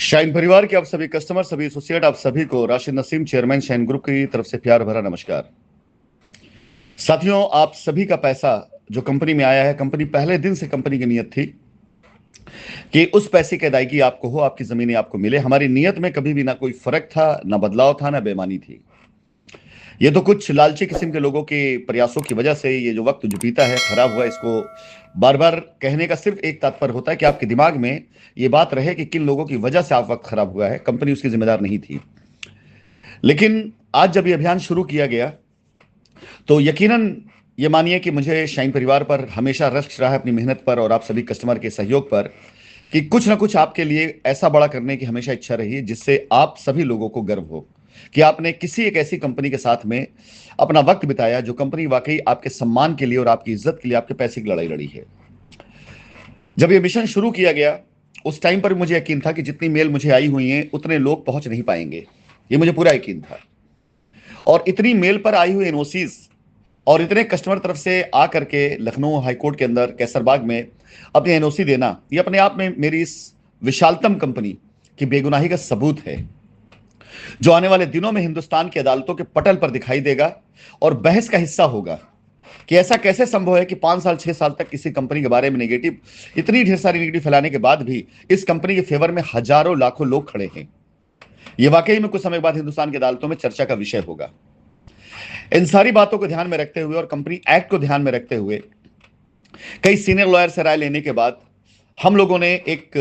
Shine परिवार के आप सभी कस्टमर, सभी एसोसिएट, आप सभी को Rashid Naseem, chairman shine group की तरफ से प्यार भरा नमस्कार। साथियों, आप सभी का पैसा जो कंपनी में आया है, कंपनी पहले दिन से कंपनी की नीयत थी कि उस पैसे की अदायगी आपको हो, आपकी जमीनें आपको मिले। हमारी नीयत में कभी भी ना कोई फर्क था, ना बदलाव था, ना बेईमानी थी। ये तो कुछ लालची किस्म के लोगों के प्रयासों की वजह से ये जो वक्त जो बीता है खराब हुआ। इसको बार बार कहने का सिर्फ एक तात्पर्य होता है कि आपके दिमाग में ये बात रहे कि किन लोगों की वजह से आप वक्त खराब हुआ है। कंपनी उसकी जिम्मेदार नहीं थी। लेकिन आज जब ये अभियान शुरू किया गया तो यकीनन ये मानिए कि मुझे शाइन परिवार पर हमेशा रश्क रहा है, अपनी मेहनत पर और आप सभी कस्टमर के सहयोग पर, कि कुछ ना कुछ आपके लिए ऐसा बड़ा करने की हमेशा इच्छा रही है जिससे आप सभी लोगों को गर्व हो कि आपने किसी एक ऐसी कंपनी के साथ में अपना वक्त बिताया जो कंपनी वाकई आपके सम्मान के लिए और आपकी इज्जत के लिए आपके पैसे की लड़ाई लड़ी है। जब ये मिशन शुरू किया गया उस टाइम पर मुझे यकीन था कि जितनी मेल मुझे आई हुई हैं उतने लोग पहुंच नहीं पाएंगे। ये मुझे पूरा यकीन था। और इतनी मेल पर आई हुई एनओसीज और इतने कस्टमर तरफ से आ करके लखनऊ हाईकोर्ट के अंदर कैसरबाग में अपनी एनओसी देना, ये अपने आप में मेरी इस विशालतम कंपनी की बेगुनाही का सबूत है, जो आने वाले दिनों में हिंदुस्तान की अदालतों के पटल पर दिखाई देगा और बहस का हिस्सा होगा कि ऐसा कैसे संभव है कि 5 साल 6 साल तक किसी कंपनी के बारे में नेगेटिव, इतनी ढेर सारी नेगेटिव फैलाने के बाद भी इस कंपनी के फेवर में हजारों लाखों लोग खड़े हैं। यह वाकई में कुछ समय बाद हिंदुस्तान की अदालतों में चर्चा का विषय होगा। इन सारी बातों को ध्यान में रखते हुए और कंपनी एक्ट को ध्यान में रखते हुए कई सीनियर लॉयर से राय लेने के बाद हम लोगों ने एक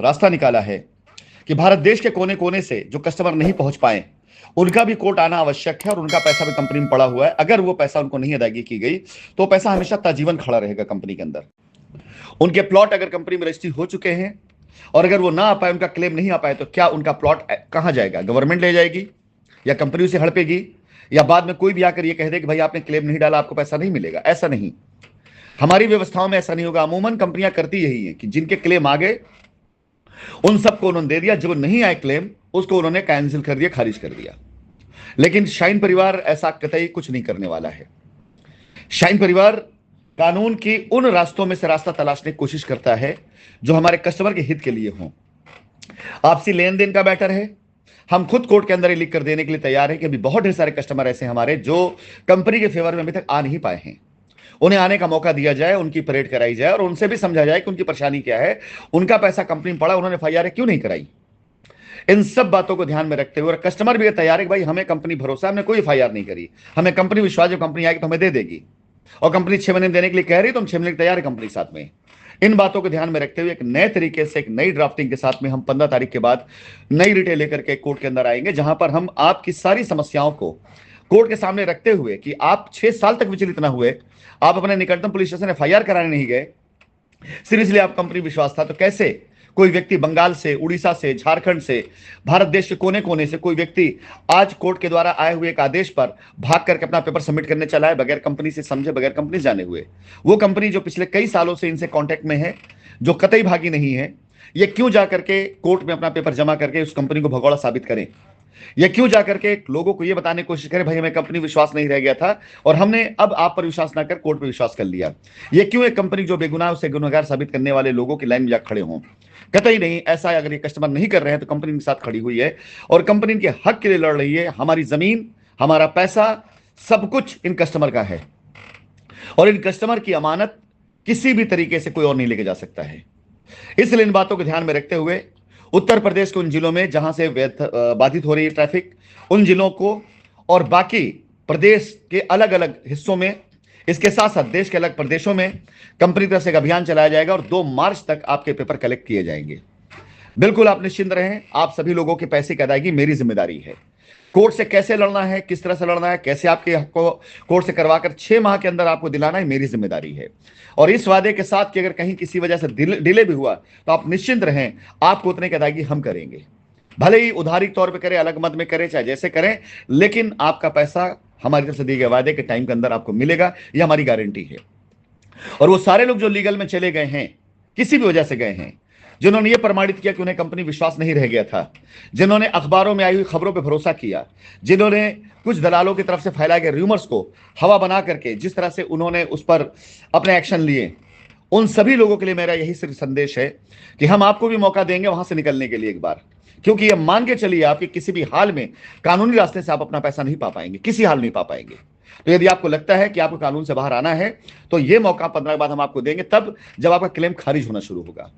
रास्ता निकाला है कि भारत देश के कोने कोने से जो कस्टमर नहीं पहुंच पाए उनका भी कोर्ट आना आवश्यक है और उनका पैसा भी कंपनी में पड़ा हुआ है। अगर वो पैसा उनको नहीं अदायगी की गई तो पैसा हमेशा ताजीवन खड़ा रहेगा कंपनी के अंदर। उनके प्लॉट अगर कंपनी में रजिस्ट्री हो चुके हैं और अगर वो ना आ पाए, उनका क्लेम नहीं आ पाए, तो क्या उनका प्लॉट कहां जाएगा? गवर्नमेंट ले जाएगी या कंपनी उसे हड़पेगी या बाद में कोई भी आकर ये कह दे कि भाई आपने क्लेम नहीं डाला, आपको पैसा नहीं मिलेगा? ऐसा नहीं, हमारी व्यवस्थाओं में ऐसा नहीं होगा। अमूमन कंपनियां करती यही है कि जिनके क्लेम आ गए उन सबको उन्होंने दे दिया, जो नहीं आए क्लेम उसको उन्होंने कैंसिल कर दिया, खारिज कर दिया। लेकिन शाइन परिवार ऐसा कतई कुछ नहीं करने वाला है। शाइन परिवार कानून की उन रास्तों में से रास्ता तलाशने की कोशिश करता है जो हमारे कस्टमर के हित के लिए हो। आपसी लेन देन का मैटर है, हम खुद कोर्ट के अंदर ही लिख कर देने के लिए तैयार हैं कि अभी बहुत ढेर सारे कस्टमर ऐसे हमारे जो कंपनी के फेवर में अभी तक आ नहीं पाए हैं। उन्हें आने का मौका दिया जाए, उनकी परेड कराई जाए और उनसे भी समझा जाए कि उनकी परेशानी क्या है, उनका पैसा कंपनी में पड़ा, उन्होंने एफआईआर क्यों नहीं कराई। इन सब बातों को ध्यान में रखते हुए कस्टमर भी तैयार है कि भाई हमें कंपनी भरोसा, हमने कोई एफआईआर नहीं करी, हमें कंपनी विश्वास, जब कंपनी आएगी तो हमें दे देगी और कंपनी 6 महीने देने के लिए कह रही तो हम 6 महीने तैयार है कंपनी साथ में। इन बातों को ध्यान में रखते हुए एक नए तरीके से, एक नई ड्राफ्टिंग के साथ में हम 15 तारीख के बाद नई रिटेल लेकर के कोर्ट के अंदर आएंगे, जहां पर हम आपकी सारी समस्याओं को कोर्ट के सामने रखते हुए कि आप 6 साल तक विचलित ना हुए, आप अपने निकटतम पुलिस स्टेशन एफआईआर कराने नहीं गए, सिर्फ इसलिए आप कंपनी विश्वास था, तो कैसे कोई व्यक्ति बंगाल से, उड़ीसा से, झारखंड से, भारत देश के कोने कोने से कोई व्यक्ति आज कोर्ट के द्वारा आए हुए एक आदेश पर भाग करके अपना पेपर सबमिट करने चला है, बगैर कंपनी से समझे, बगैर कंपनी जाने हुए? वो कंपनी जो पिछले कई सालों से इनसे कांटेक्ट में है, जो कतई भागी नहीं है, ये क्यों जा करके कोर्ट में अपना पेपर जमा करके उस कंपनी को भगोड़ा साबित करें? ये क्यों जाकर के लोगों को ये बताने की कोशिश करे भाई हमें कंपनी विश्वास नहीं रह गया था और हमने अब आप पर विश्वास ना कर कोर्ट पर विश्वास कर लिया? ये क्यों एक कंपनी जो बेगुनाह उसे गुनहगार साबित करने वाले लोगों की लाइन में जाकर खड़े हों? कतई नहीं। ऐसा अगर ये कस्टमर नहीं कर रहे हैं तो कंपनी के साथ खड़ी हुई है और कंपनी के हक के लिए लड़ रही है। हमारी जमीन, हमारा पैसा, सब कुछ इन कस्टमर का है और इन कस्टमर की अमानत किसी भी तरीके से कोई और नहीं लेके जा सकता है। इसलिए इन बातों को ध्यान में रखते हुए उत्तर प्रदेश के उन जिलों में जहां से बाधित हो रही है ट्रैफिक, उन जिलों को और बाकी प्रदेश के अलग अलग हिस्सों में, इसके साथ साथ देश के अलग प्रदेशों में कंपनी तरफ से एक अभियान चलाया जाएगा और 2 मार्च तक आपके पेपर कलेक्ट किए जाएंगे। बिल्कुल आप निश्चिंत रहें, आप सभी लोगों के पैसे की अदायगी मेरी जिम्मेदारी है। कोर्ट से कैसे लड़ना है, किस तरह से लड़ना है, कैसे आपके हक को कोर्ट से करवाकर 6 माह के अंदर आपको दिलाना है, मेरी जिम्मेदारी है। और इस वादे के साथ कि अगर कहीं किसी वजह से डिले भी हुआ तो आप निश्चिंत रहें, आपको उतने की अदायगी हम करेंगे। भले ही उधारी तौर पर करें, अलग मद में करें, चाहे जैसे करें, लेकिन आपका पैसा हमारी तरफ से दिए गए वादे के टाइम के अंदर आपको मिलेगा, यह हमारी गारंटी है। और वो सारे लोग जो लीगल में चले गए हैं, किसी भी वजह से गए हैं, जिन्होंने ये प्रमाणित किया कि उन्हें कंपनी विश्वास नहीं रह गया था, जिन्होंने अखबारों में आई हुई खबरों पर भरोसा किया, जिन्होंने कुछ दलालों की तरफ से फैलाए गए रूमर्स को हवा बना करके जिस तरह से उन्होंने उस पर अपने एक्शन लिए, उन सभी लोगों के लिए मेरा यही सिर्फ संदेश है कि हम आपको भी मौका देंगे वहां से निकलने के लिए। एक बार क्योंकि ये मान के चलिए आप कि किसी भी हाल में कानूनी रास्ते से आप अपना पैसा नहीं पा पाएंगे, किसी हाल नहीं पा पाएंगे। तो यदि आपको लगता है कि आपको कानून से बाहर आना है तो ये मौका 15 के बाद हम आपको देंगे, तब जब आपका क्लेम खारिज होना शुरू होगा।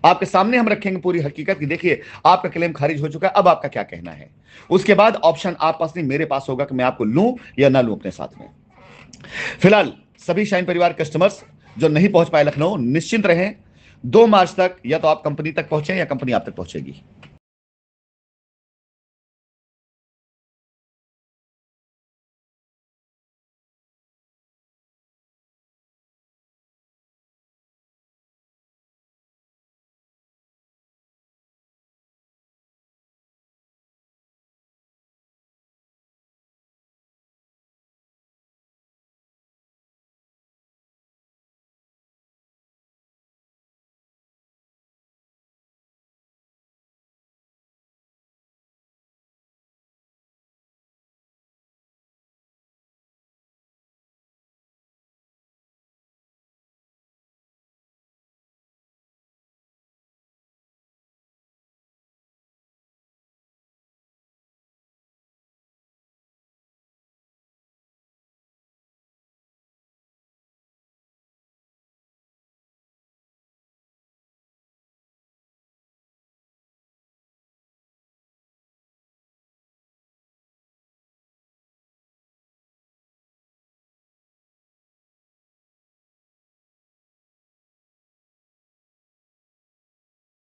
आपके सामने हम रखेंगे पूरी हकीकत कि देखिए आपका क्लेम खारिज हो चुका है, अब आपका क्या कहना है। उसके बाद ऑप्शन आप पास नहीं, मेरे पास होगा कि मैं आपको लूं या ना लूं अपने साथ में। फिलहाल सभी शाइन परिवार कस्टमर्स जो नहीं पहुंच पाए लखनऊ, निश्चिंत रहें, 2 मार्च तक या तो आप कंपनी तक पहुंचे या कंपनी आप तक पहुंचेगी।